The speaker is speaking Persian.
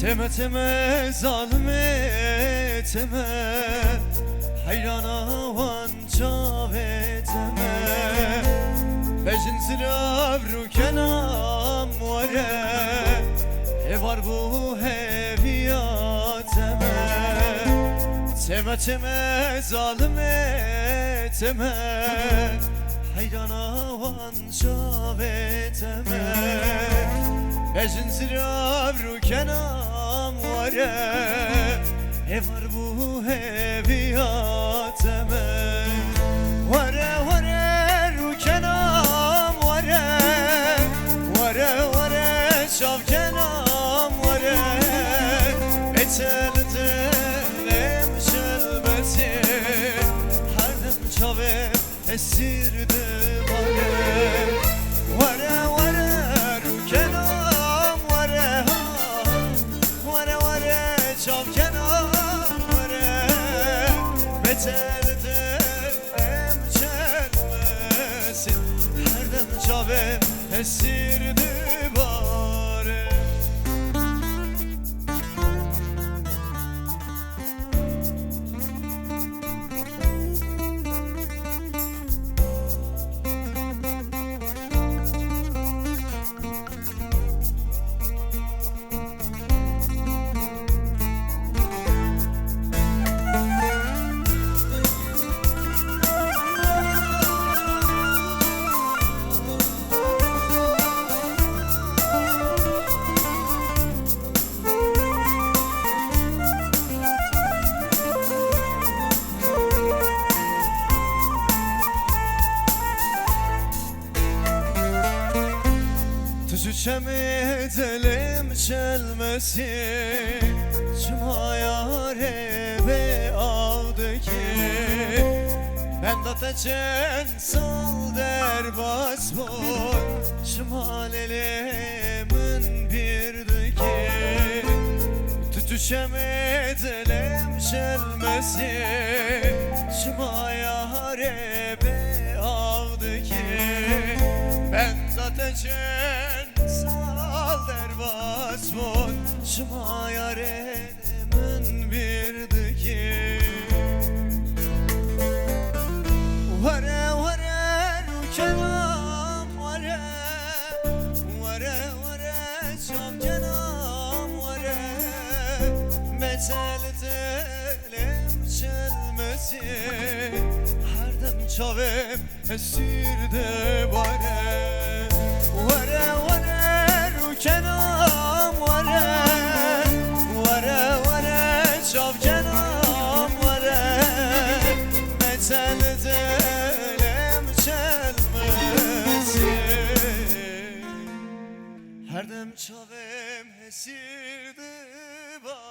تمه تمه ظالمه تمه حیرانا وان چاوه تمه بجن زراب رو کنام وره هوار بو هویا تمه تمه تمه ظالمه تمه حیرانا وان چاوه تمه بجن زراب رو کنام وره هوار بو هویا تمه وره وره رو کنام وره وره وره شاب کنام وره اتل دلم شلبتی هر دم چاوه اسیر دباره وره وره رو کنام وره وره وره شاب کنام وره بتل دلم شلبتی هر دم چاوه اسیر دباره تو چمه دلم چلمسی شما یاره به آدگی من داتا چند سال در باز بود شما لیلمن بیردگی تو چمه دلم چلمسی شما یاره به آدگی من داتا چند سال در باز بود شما یاره من بیردگی وره وره رو کنام وره وره وره شام کنام وره مثل دلم چلمسی هر دم چاوم اسیر دباره وره وره رو کنام وره وره وره شاب کنام وره مثل دلم چلمسی هر دم چاوم اسیر دباره